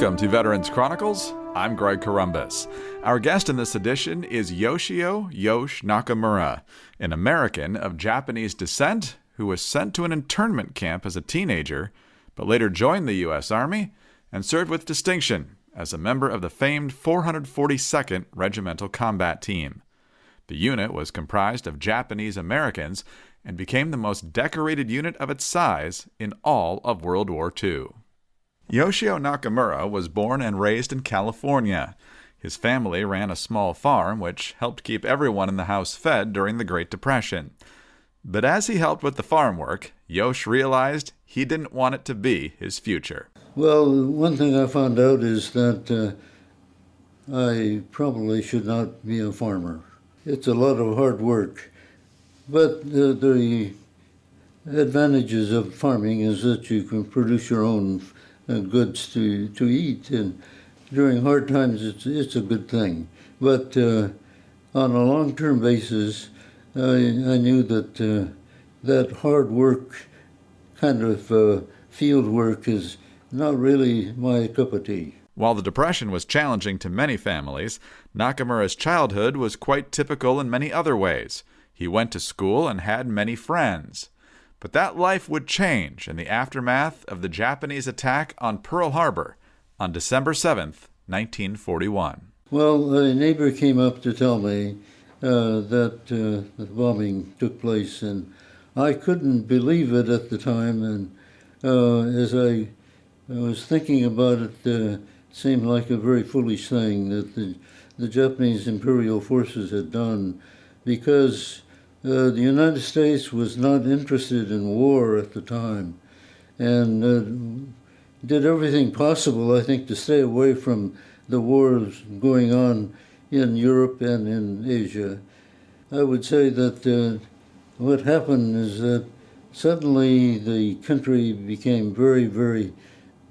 Welcome to Veterans Chronicles. I'm Greg Columbus. Our guest in this edition is Yoshio Nakamura, an American of Japanese descent who was sent to an internment camp as a teenager, but later joined the U.S. Army and served with distinction as a member of the famed 442nd Regimental Combat Team. The unit was comprised of Japanese Americans and became the most decorated unit of its size in all of World War II. Yoshio Nakamura was born and raised in California. His family ran a small farm which helped keep everyone in the house fed during the Great Depression. But as he helped with the farm work, Yosh realized he didn't want it to be his future. Well, one thing I found out is that I probably should not be a farmer. It's a lot of hard work. But the advantages of farming is that you can produce your own goods to eat, and during hard times it's a good thing. But on a long-term basis, I knew that that hard work, kind of field work, is not really my cup of tea. While the Depression was challenging to many families, Nakamura's childhood was quite typical in many other ways. He went to school and had many friends. But that life would change in the aftermath of the Japanese attack on Pearl Harbor on December 7th, 1941. Well, a neighbor came up to tell me that the bombing took place, and I couldn't believe it at the time. And as I was thinking about it, it seemed like a very foolish thing that the Japanese imperial forces had done, because the United States was not interested in war at the time, and did everything possible, I think, to stay away from the wars going on in Europe and in Asia. I would say that what happened is that suddenly the country became very, very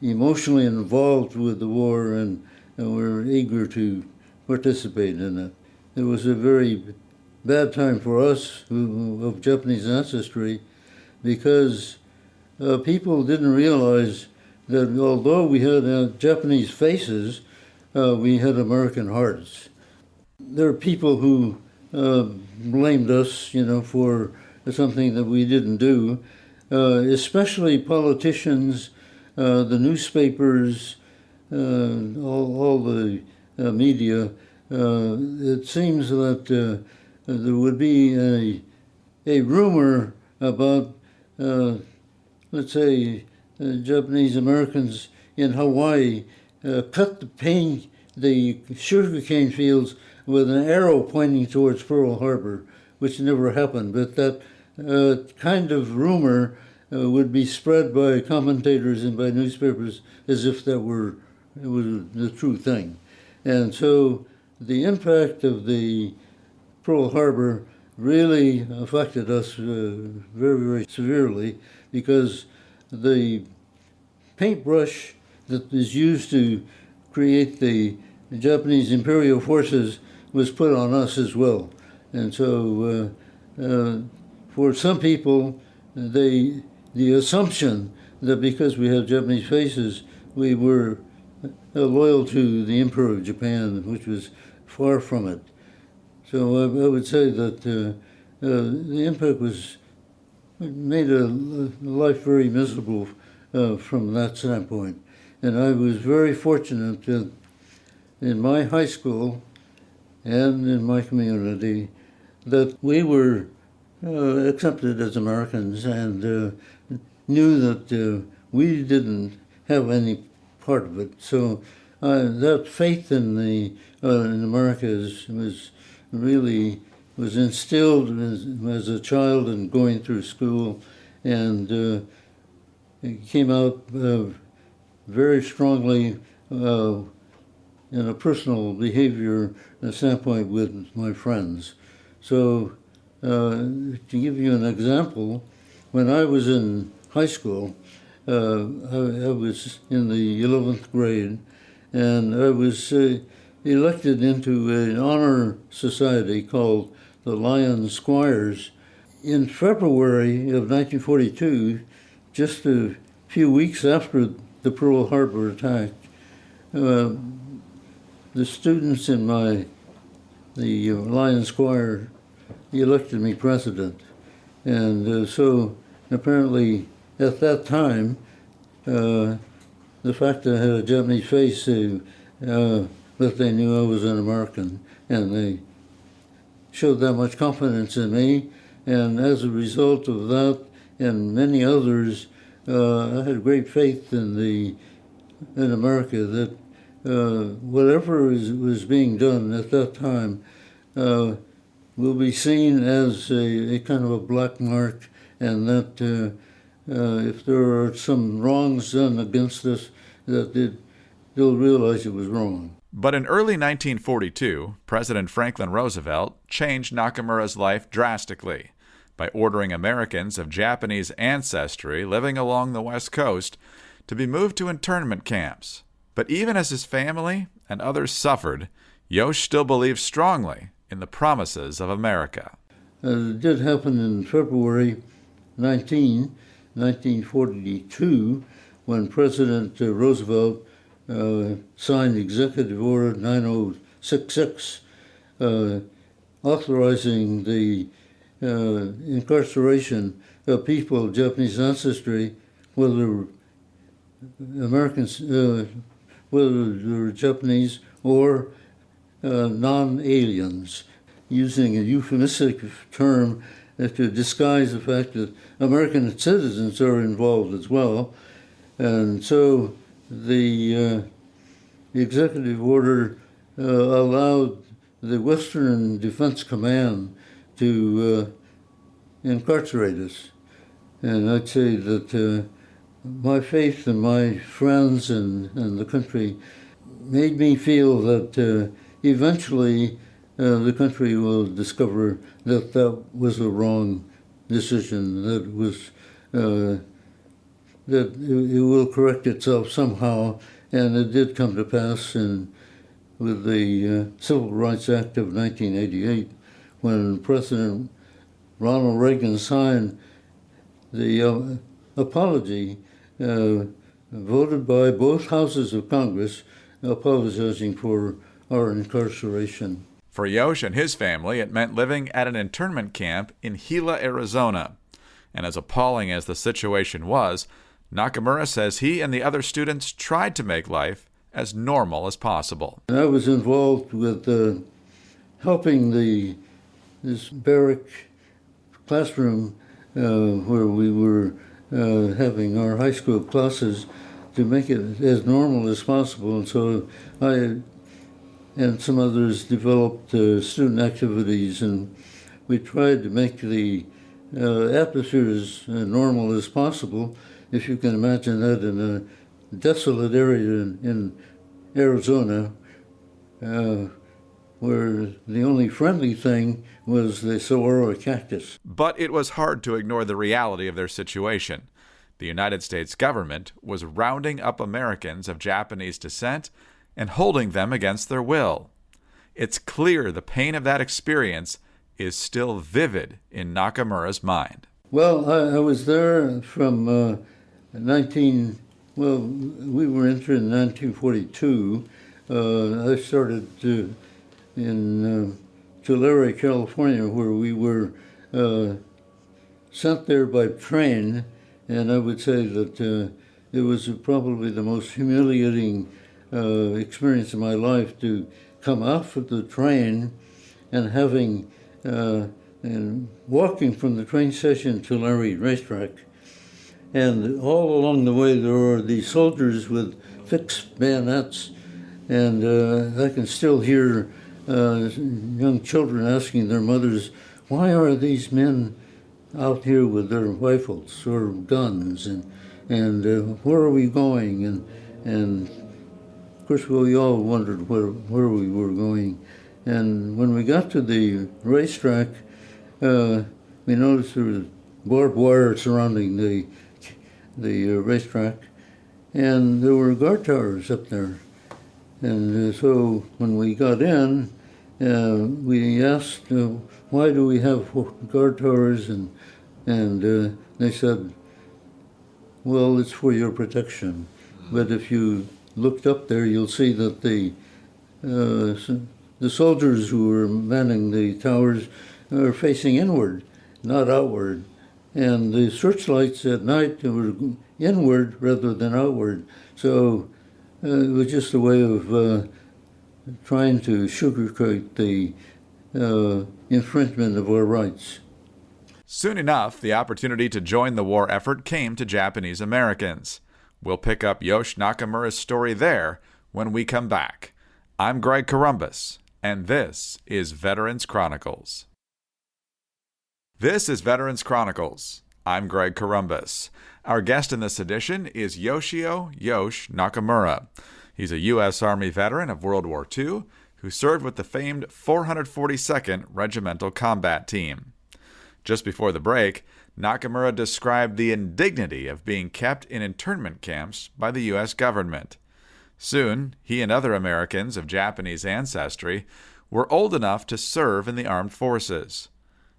emotionally involved with the war, and were eager to participate in it. It was a very bad time for us of Japanese ancestry, because people didn't realize that although we had Japanese faces, we had American hearts. There are people who blamed us, for something that we didn't do, especially politicians, the newspapers, all the media. It seems that there would be a rumor about, let's say, Japanese Americans in Hawaii cut the sugarcane fields with an arrow pointing towards Pearl Harbor, which never happened. But that kind of rumor would be spread by commentators and by newspapers as if it was the true thing. And so the impact of the Pearl Harbor really affected us very, very severely, because the paintbrush that is used to create the Japanese imperial forces was put on us as well. And so for some people, the assumption that because we have Japanese faces, we were loyal to the Emperor of Japan, which was far from it. So I would say that the impact made life very miserable from that standpoint. And I was very fortunate that in my high school and in my community that we were accepted as Americans, and knew that we didn't have any part of it. So that faith in America was instilled as a child and going through school, and it came out very strongly in a personal behavior standpoint with my friends. So to give you an example, when I was in high school, I was in the 11th grade, and I was elected into an honor society called the Lion Squires. In February of 1942, just a few weeks after the Pearl Harbor attack, the students in the Lions Choir elected me president. And so apparently at that time, the fact that I had a Japanese face, that they knew I was an American, and they showed that much confidence in me. And as a result of that and many others, I had great faith in America that whatever was being done at that time will be seen as a kind of a black mark, and that if there are some wrongs done against us, that they'll realize it was wrong. But in early 1942, President Franklin Roosevelt changed Nakamura's life drastically by ordering Americans of Japanese ancestry living along the West Coast to be moved to internment camps. But even as his family and others suffered, Yosh still believed strongly in the promises of America. It did happen in February 1942, when President Roosevelt signed Executive Order 9066, authorizing the incarceration of people of Japanese ancestry, whether Americans, whether they're Japanese or non-aliens, using a euphemistic term to disguise the fact that American citizens are involved as well. And so the executive order allowed the Western Defense Command to incarcerate us. And I'd say that my faith in my friends and the country made me feel that eventually the country will discover that that was a wrong decision, that was that it will correct itself somehow, and it did come to pass with the Civil Rights Act of 1988, when President Ronald Reagan signed the apology voted by both houses of Congress apologizing for our incarceration. For Yosh and his family, it meant living at an internment camp in Gila, Arizona. And as appalling as the situation was, Nakamura says he and the other students tried to make life as normal as possible. I was involved with helping this barrack classroom where we were having our high school classes to make it as normal as possible. And so I and some others developed student activities, and we tried to make the atmosphere as normal as possible. If you can imagine that in a desolate area in Arizona, where the only friendly thing was the saguaro cactus. But it was hard to ignore the reality of their situation. The United States government was rounding up Americans of Japanese descent and holding them against their will. It's clear the pain of that experience is still vivid in Nakamura's mind. Well, I was there from we were entered in 1942. I started in Tulare, California, where we were sent there by train, and I would say that it was probably the most humiliating experience of my life to come off of the train and having and walking from the train station to Tulare racetrack. And all along the way there were these soldiers with fixed bayonets, and I can still hear young children asking their mothers, why are these men out here with their rifles or guns, and where are we going? And of course we all wondered where we were going. And when we got to the racetrack, we noticed there was barbed wire surrounding the racetrack, and there were guard towers up there. And so when we got in, we asked, why do we have guard towers? And they said, well, it's for your protection. But if you looked up there, you'll see that the soldiers who were manning the towers are facing inward, not outward. And the searchlights at night were inward rather than outward. So it was just a way of trying to sugarcoat the infringement of our rights. Soon enough, the opportunity to join the war effort came to Japanese Americans. We'll pick up Yoshio Nakamura's story there when we come back. I'm Greg Columbus, and this is Veterans Chronicles. This is Veterans Chronicles. I'm Greg Columbus. Our guest in this edition is Yoshio Nakamura. He's a U.S. Army veteran of World War II who served with the famed 442nd Regimental Combat Team. Just before the break, Nakamura described the indignity of being kept in internment camps by the U.S. government. Soon, he and other Americans of Japanese ancestry were old enough to serve in the armed forces.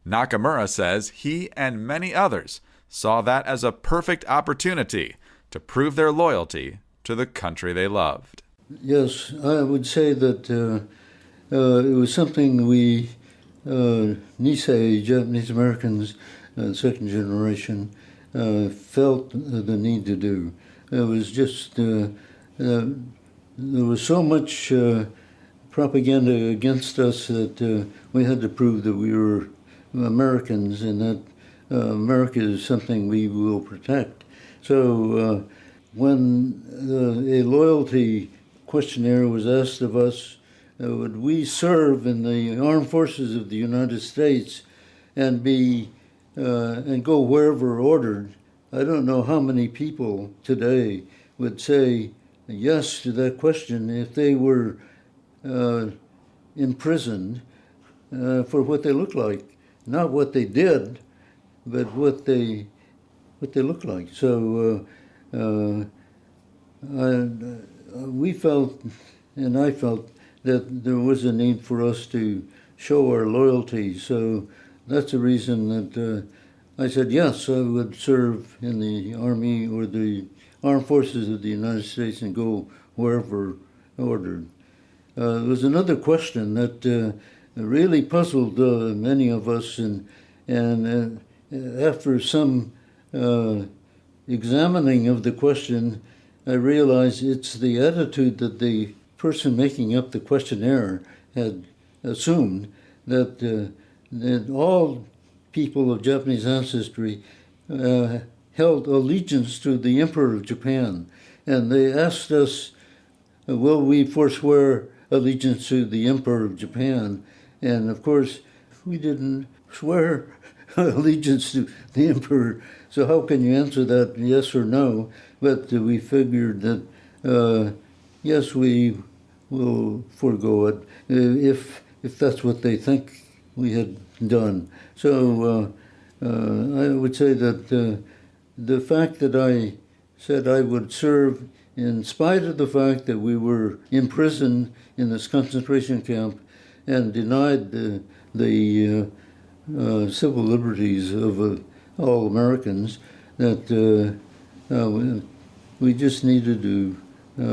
Nakamura says he and many others saw that as a perfect opportunity to prove their loyalty to the country they loved. Yes, I would say that it was something we Nisei, Japanese Americans, second generation, felt the need to do. It was just, there was so much propaganda against us that we had to prove that we were Americans and that America is something we will protect. So when a loyalty questionnaire was asked of us, would we serve in the armed forces of the United States and go wherever ordered? I don't know how many people today would say yes to that question if they were imprisoned for what they looked like, not what they did, but what they looked like. So we felt, and I felt, that there was a need for us to show our loyalty. So that's the reason that I said, yes, I would serve in the Army or the Armed Forces of the United States and go wherever ordered. There was another question that really puzzled many of us, and after some examining of the question, I realized it's the attitude that the person making up the questionnaire had assumed that all people of Japanese ancestry held allegiance to the Emperor of Japan. And they asked us, will we forswear allegiance to the Emperor of Japan? And of course, we didn't swear allegiance to the Emperor. So how can you answer that yes or no? But we figured that yes, we will forego it if that's what they think we had done. So I would say that the fact that I said I would serve in spite of the fact that we were imprisoned in this concentration camp and denied the civil liberties of all Americans, that we just needed to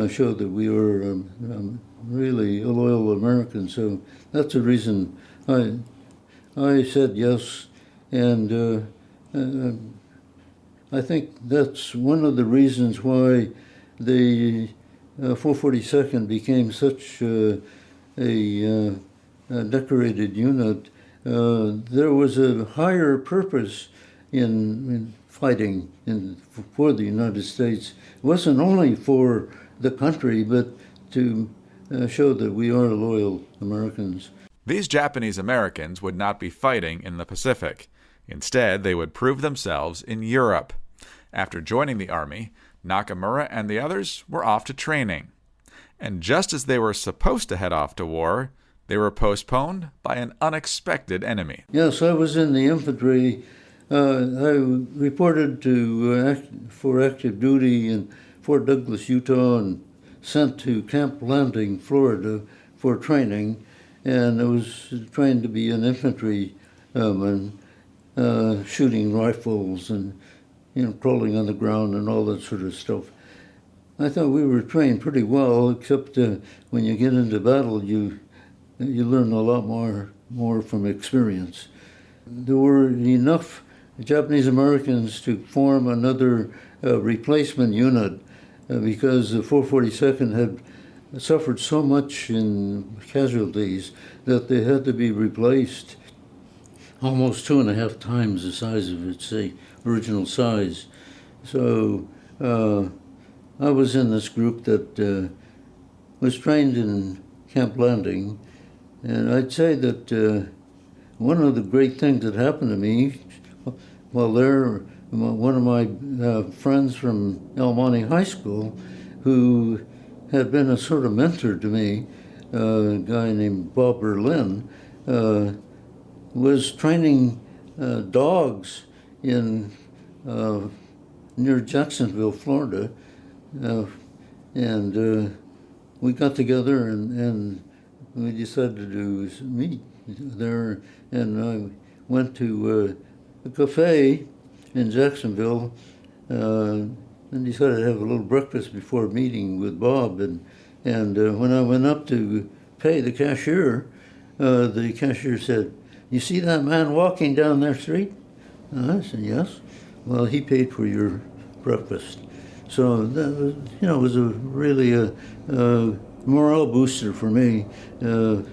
show that we were really a loyal American. So that's the reason I said yes, and I think that's one of the reasons why the 442nd became such a decorated unit. There was a higher purpose in fighting for the United States. It wasn't only for the country, but to show that we are loyal Americans. These Japanese Americans would not be fighting in the Pacific. Instead, they would prove themselves in Europe. After joining the Army, Nakamura and the others were off to training. And just as they were supposed to head off to war, they were postponed by an unexpected enemy. Yes, I was in the infantry. I reported for active duty in Fort Douglas, Utah, and sent to Camp Landing, Florida, for training. And I was trained to be an infantryman, shooting rifles and crawling on the ground and all that sort of stuff. I thought we were trained pretty well, except when you get into battle, you learn a lot more from experience. There were enough Japanese Americans to form another replacement unit because the 442nd had suffered so much in casualties that they had to be replaced almost 2.5 times the size of its original size. So I was in this group that was trained in Camp Landing, and I'd say that one of the great things that happened to me while there, one of my friends from El Monte High School, who had been a sort of mentor to me, a guy named Bob Berlin, was training dogs in near Jacksonville, Florida, and we got together and we decided to meet there, and I went to a cafe in Jacksonville and decided to have a little breakfast before meeting with Bob, and when I went up to pay the cashier said, "You see that man walking down their street?" I said, "Yes." "Well, he paid for your breakfast." So that was, it was really a morale booster for me. It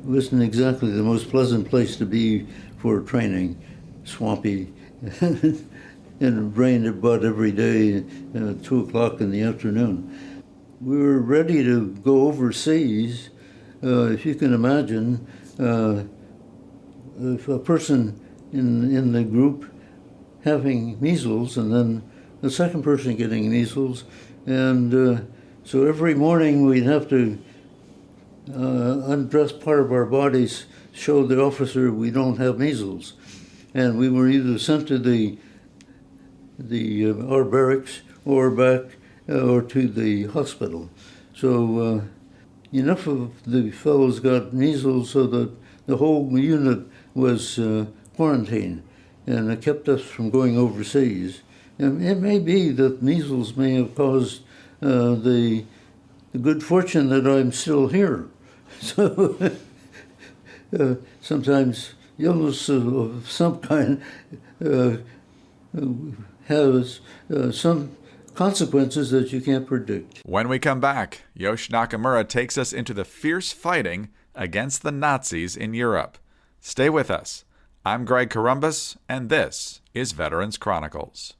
wasn't exactly the most pleasant place to be for training, swampy, and it rained about every day at 2 o'clock in the afternoon. We were ready to go overseas. If you can imagine, if a person in the group having measles and then the second person getting measles, and so every morning we'd have to undress part of our bodies, show the officer we don't have measles, and we were either sent to our barracks or back or to the hospital. So enough of the fellows got measles so that the whole unit was quarantined, and it kept us from going overseas. And it may be that measles may have caused the good fortune that I'm still here. So sometimes illness of some kind has some consequences that you can't predict. When we come back, Yoshio Nakamura takes us into the fierce fighting against the Nazis in Europe. Stay with us. I'm Greg Corombos, and this is Veterans Chronicles.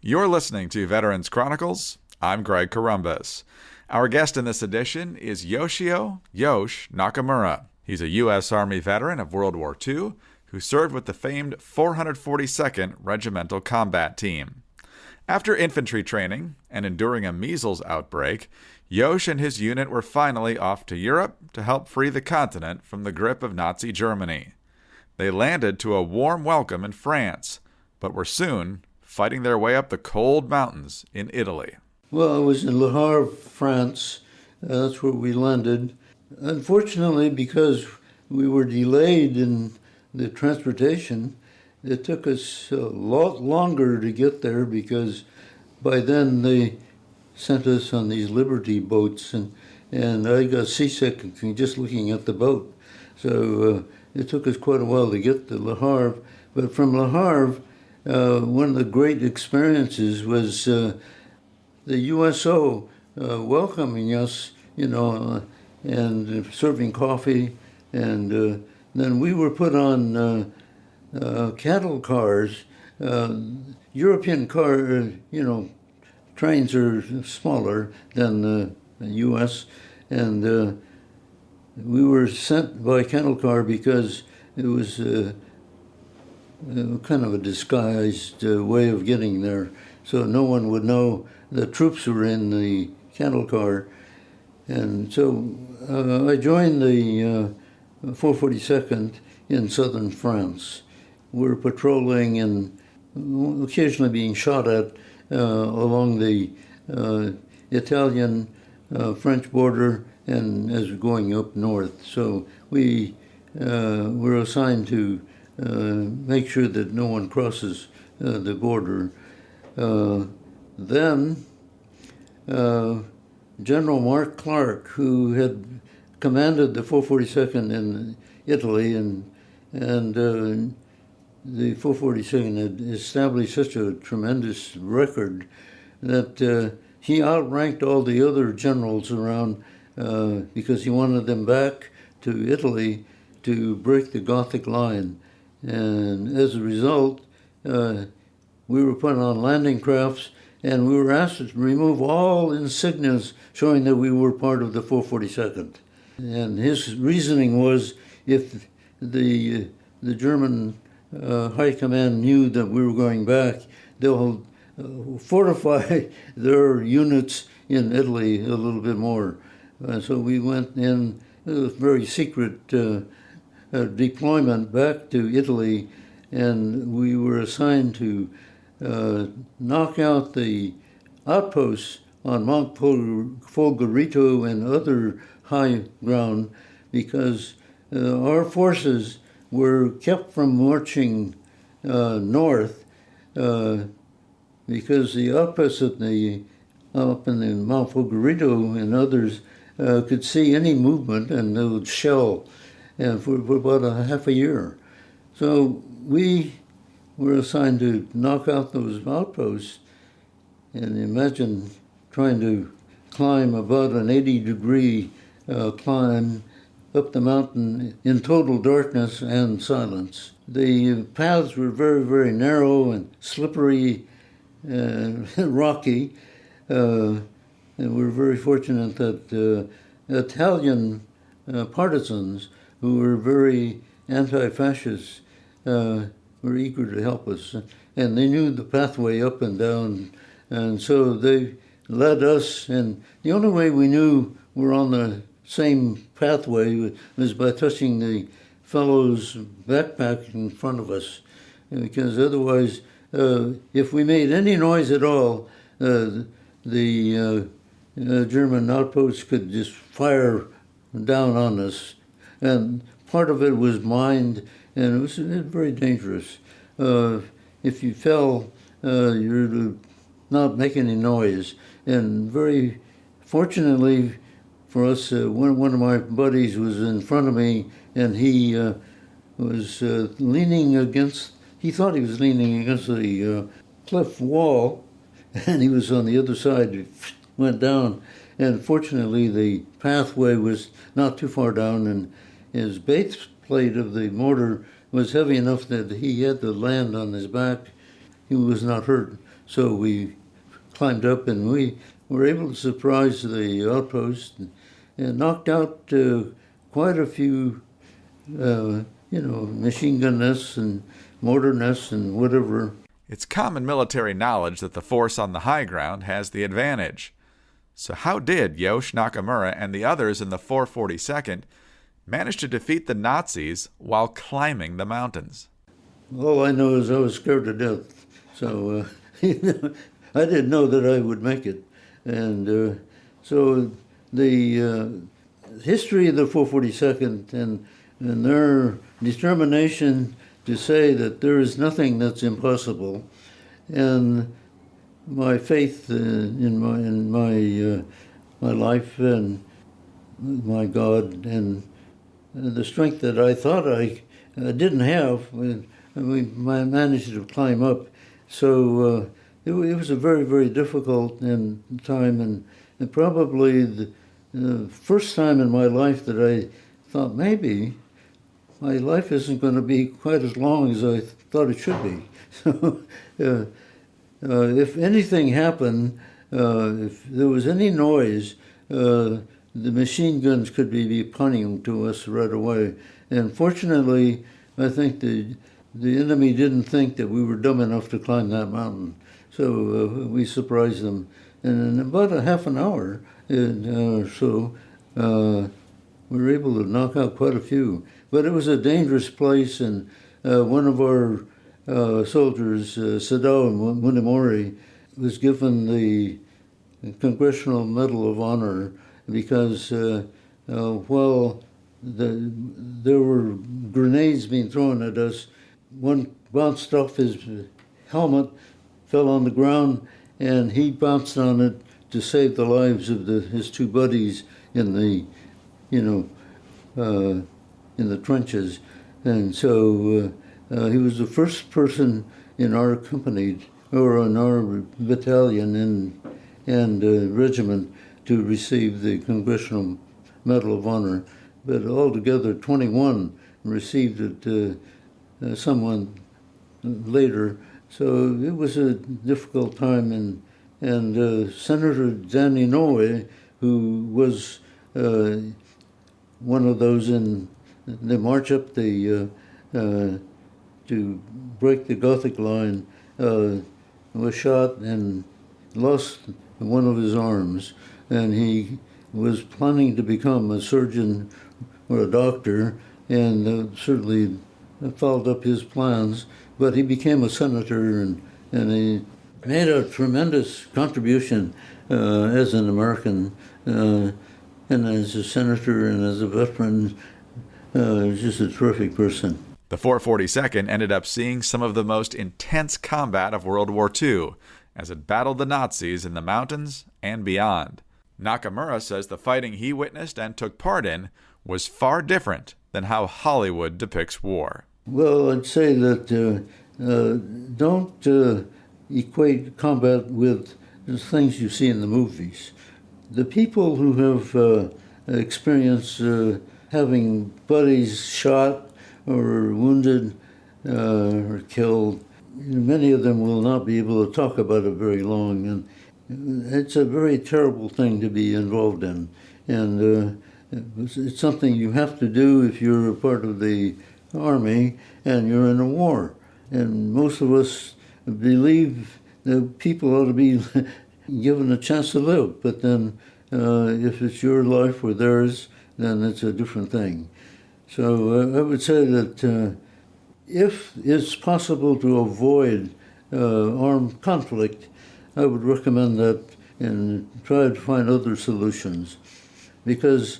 You're listening to Veterans Chronicles. I'm Greg Corombos. Our guest in this edition is Yoshio "Yosh" Nakamura. He's a U.S. Army veteran of World War II who served with the famed 442nd Regimental Combat Team. After infantry training and enduring a measles outbreak, Yosh and his unit were finally off to Europe to help free the continent from the grip of Nazi Germany. They landed to a warm welcome in France, but were soon fighting their way up the cold mountains in Italy. Well, I was in Le Havre, France. That's where we landed. Unfortunately, because we were delayed in the transportation, it took us a lot longer to get there because by then they sent us on these Liberty boats, and I got seasick just looking at the boat. So it took us quite a while to get to Le Havre. But from Le Havre, one of the great experiences was the USO welcoming us, and serving coffee, and then we were put on cattle cars. European trains are smaller than the U.S., and we were sent by cattle car because it was kind of a disguised way of getting there, so no one would know the troops were in the cattle car. And so I joined the 442nd in southern France. We're patrolling and occasionally being shot at along the Italian-French border and as we're going up north. So we were assigned to make sure that no one crosses the border. Then General Mark Clark, who had commanded the 442nd in Italy, and the 442nd had established such a tremendous record that he outranked all the other generals around because he wanted them back to Italy to break the Gothic line. And as a result, we were put on landing crafts, and we were asked to remove all insignias showing that we were part of the 442nd. And his reasoning was, if the German High Command knew that we were going back, they'll fortify their units in Italy a little bit more. So we went in a very secret deployment back to Italy, and we were assigned to knock out the outposts on Mount Folgorito and other high ground, because our forces were kept from marching north because the outposts up in the Mount Folgorito and others could see any movement, and they would shell for about a half a year. So we were assigned to knock out those outposts, and imagine trying to climb about an 80-degree climb up the mountain in total darkness and silence. The paths were very, very narrow and slippery and rocky, and we're very fortunate that Italian partisans who were very anti-fascist were eager to help us, and they knew the pathway up and down, and so they led us, and the only way we knew we're on the same pathway was by touching the fellow's backpack in front of us, because otherwise, if we made any noise at all, the German outposts could just fire down on us, and part of it was mined, and it was very dangerous. If you fell, you're not making any noise, and very fortunately for us, one of my buddies was in front of me, and he was leaning against, he thought he was leaning against the cliff wall, and he was on the other side. It went down, and fortunately the pathway was not too far down, and his base plate of the mortar was heavy enough that he had to land on his back. He was not hurt, so we climbed up, and we were able to surprise the outpost and knocked out quite a few, machine gun nests and mortar nests and whatever. It's common military knowledge that the force on the high ground has the advantage. So how did Yoshio Nakamura and the others in the 442nd manage to defeat the Nazis while climbing the mountains? All I know is I was scared to death, so I didn't know that I would make it. And so the history of the 442nd and their determination to say that there is nothing that's impossible, and my faith in my life and my God, and the strength that I thought I didn't have, we managed to climb up. So it was a very, very difficult time, and probably the first time in my life that I thought maybe my life isn't going to be quite as long as I thought it should be. So if anything happened, if there was any noise, the machine guns could be pointing to us right away. And fortunately, I think the enemy didn't think that we were dumb enough to climb that mountain. So we surprised them. And in about a half an hour or so, we were able to knock out quite a few. But it was a dangerous place, and one of our soldiers, Sadao Munimori, was given the Congressional Medal of Honor because while there were grenades being thrown at us, one bounced off his helmet, fell on the ground, and he bounced on it to save the lives of his two buddies in the, in the trenches. And so he was the first person in our company, or in our battalion and regiment, to receive the Congressional Medal of Honor. But altogether, 21 received it someone later. So it was a difficult time, and Senator Danny Noe, who was one of those in the march up the to break the Gothic line, was shot and lost one of his arms, and he was planning to become a surgeon or a doctor, and certainly followed up his plans, but he became a senator, and he made a tremendous contribution as an American, and as a senator and as a veteran. Just a terrific person. The 442nd ended up seeing some of the most intense combat of World War II as it battled the Nazis in the mountains and beyond. Nakamura says the fighting he witnessed and took part in was far different than how Hollywood depicts war. Well, I'd say that don't equate combat with the things you see in the movies. The people who have experienced having buddies shot or wounded or killed, many of them will not be able to talk about it very long. And it's a very terrible thing to be involved in. And it's something you have to do if you're a part of the Army and you're in a war. And most of us believe that people ought to be given a chance to live. But then if it's your life or theirs, then it's a different thing. So I would say that if it's possible to avoid armed conflict, I would recommend that and try to find other solutions. Because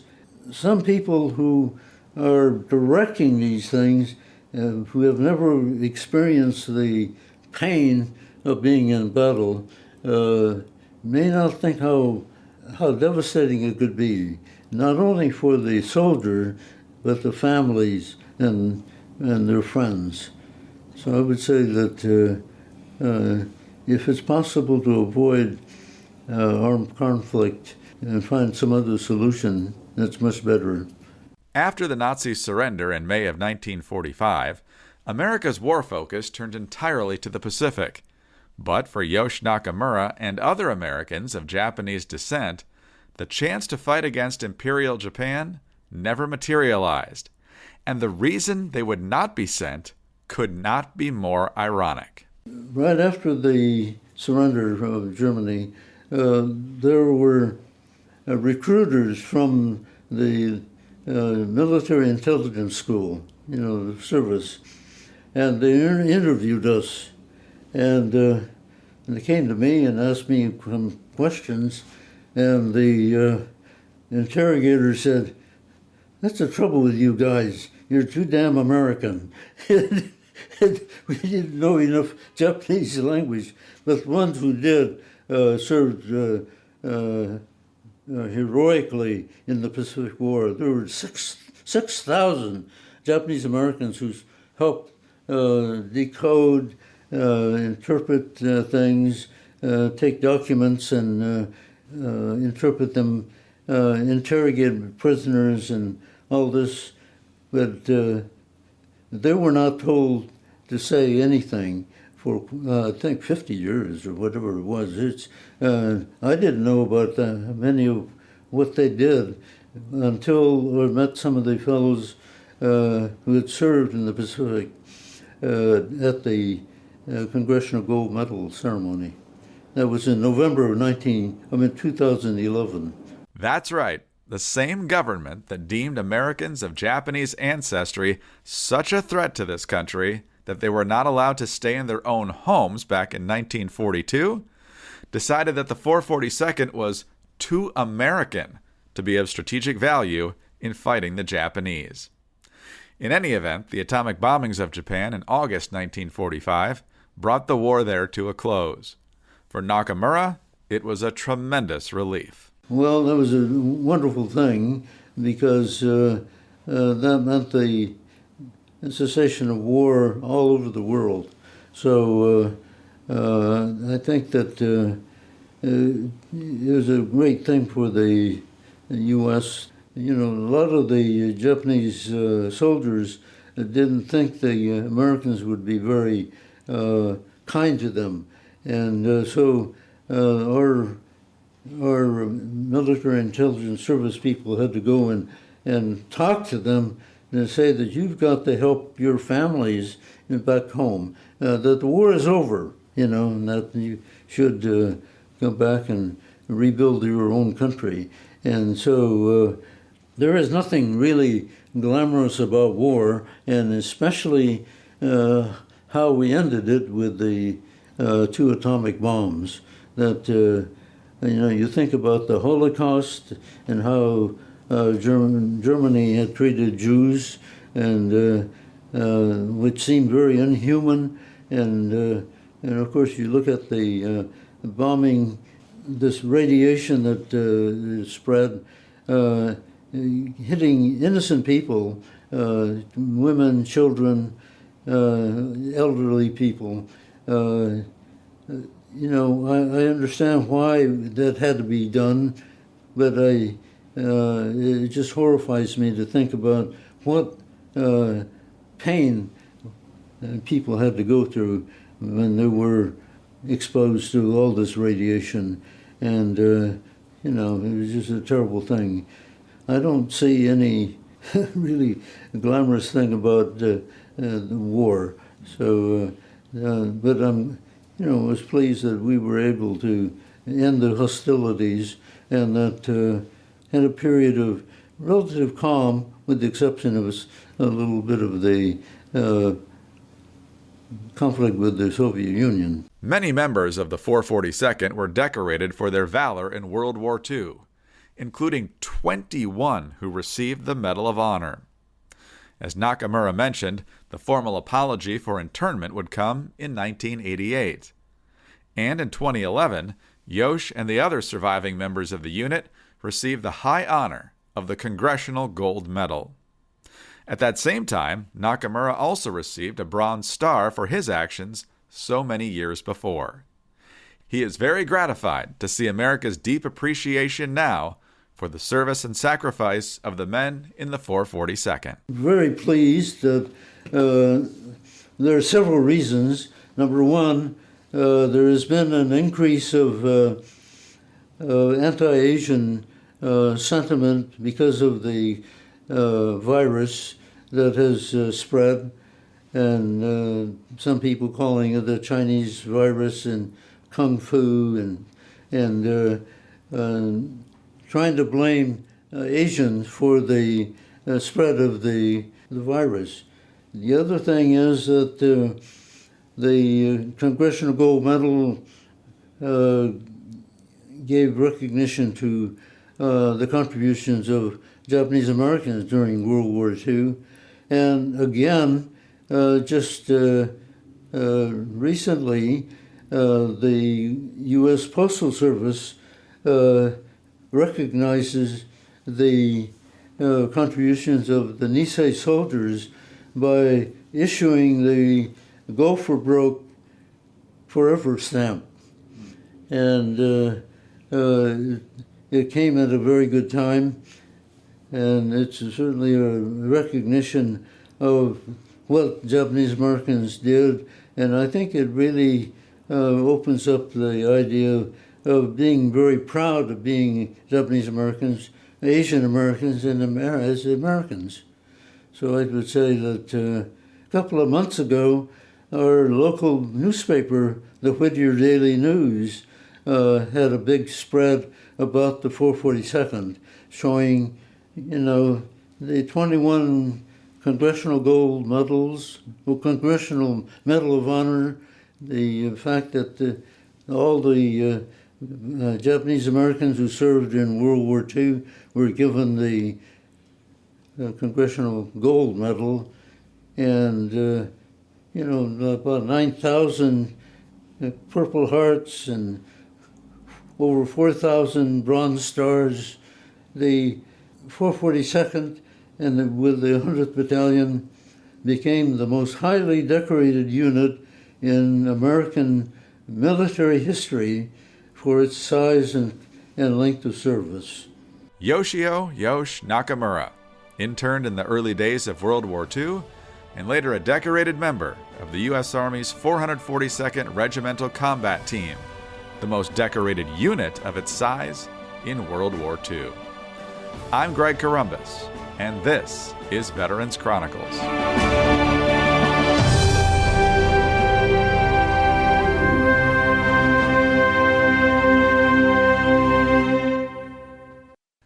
some people who are directing these things, who have never experienced the pain of being in battle, may not think how devastating it could be, not only for the soldier, but the families and their friends. So I would say that if it's possible to avoid armed conflict and find some other solution, that's much better. After the Nazi surrender in May of 1945, America's war focus turned entirely to the Pacific. But for Yoshio Nakamura and other Americans of Japanese descent, the chance to fight against Imperial Japan never materialized, and the reason they would not be sent could not be more ironic. Right after the surrender of Germany, there were recruiters from the military intelligence school, the service, and they interviewed us, and they came to me and asked me some questions, and the interrogator said, "That's the trouble with you guys. You're too damn American." We didn't know enough Japanese language, but the ones who did served heroically in the Pacific War. There were 6,000 Japanese Americans who helped decode, interpret things, take documents and interpret them, interrogate prisoners and all this, but they were not told to say anything for, I think, 50 years or whatever it was. I didn't know about many of what they did until I met some of the fellows who had served in the Pacific at the Congressional Gold Medal ceremony. That was in November of 2011. That's right. The same government that deemed Americans of Japanese ancestry such a threat to this country that they were not allowed to stay in their own homes back in 1942, decided that the 442nd was too American to be of strategic value in fighting the Japanese. In any event, the atomic bombings of Japan in August 1945 brought the war there to a close. For Nakamura, it was a tremendous relief. Well, that was a wonderful thing because that meant the cessation of war all over the world. So I think that it was a great thing for the U.S. You know, a lot of the Japanese soldiers didn't think the Americans would be very kind to them, and so our military intelligence service people had to go and talk to them and say that you've got to help your families back home, that the war is over, you know, and that you should come back and rebuild your own country. And so there is nothing really glamorous about war, and especially how we ended it with the 2 atomic bombs. That you know, you think about the Holocaust and how Germany had treated Jews, and which seemed very inhuman, and of course you look at the bombing, this radiation that spread, hitting innocent people, women, children, elderly people. You know, I understand why that had to be done, but it just horrifies me to think about what pain people had to go through when they were exposed to all this radiation. And, you know, it was just a terrible thing. I don't see any really glamorous thing about the war. So, but I'm, you know, was pleased that we were able to end the hostilities, and that had a period of relative calm, with the exception of a little bit of the conflict with the Soviet Union. Many members of the 442nd were decorated for their valor in World War II, including 21 who received the Medal of Honor. As Nakamura mentioned, the formal apology for internment would come in 1988. And in 2011, Yosh and the other surviving members of the unit received the high honor of the Congressional Gold Medal. At that same time, Nakamura also received a Bronze Star for his actions so many years before. He is very gratified to see America's deep appreciation now for the service and sacrifice of the men in the 442nd. Very pleased that there are several reasons. Number one, there has been an increase of anti-Asian sentiment because of the virus that has spread, and some people calling it the Chinese virus and Kung Fu, and trying to blame Asians for the spread of the virus. The other thing is that the Congressional Gold Medal gave recognition to the contributions of Japanese Americans during World War II. And again, just recently, the U.S. Postal Service recognizes the contributions of the Nisei soldiers by issuing the Go for Broke Forever stamp. And it came at a very good time, and it's certainly a recognition of what Japanese Americans did, and I think it really opens up the idea of being very proud of being Japanese Americans, Asian Americans, and as Americans. So I would say that a couple of months ago, our local newspaper, the Whittier Daily News, had a big spread about the 442nd, showing, you know, the 21 Congressional Gold Medals, or Congressional Medal of Honor, the fact that all the Japanese Americans who served in World War II were given the Congressional Gold Medal, and about 9,000 Purple Hearts and over 4,000 Bronze Stars. The 442nd with the 100th Battalion became the most highly decorated unit in American military history for its size and length of service. Yoshio "Yosh" Nakamura, interned in the early days of World War II, and later a decorated member of the U.S. Army's 442nd Regimental Combat Team, the most decorated unit of its size in World War II. I'm Greg Columbus, and this is Veterans Chronicles.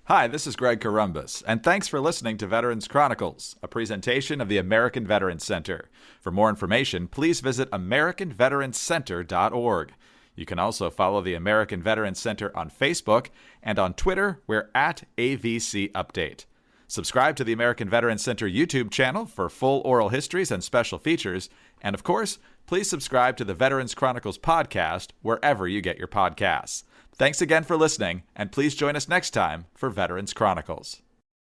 Hi, this is Greg Columbus, and thanks for listening to Veterans Chronicles, a presentation of the American Veterans Center. For more information, please visit americanveteranscenter.org. You can also follow the American Veterans Center on Facebook, and on Twitter, we're at AVC Update. Subscribe to the American Veterans Center YouTube channel for full oral histories and special features, and of course, please subscribe to the Veterans Chronicles podcast wherever you get your podcasts. Thanks again for listening, and please join us next time for Veterans Chronicles.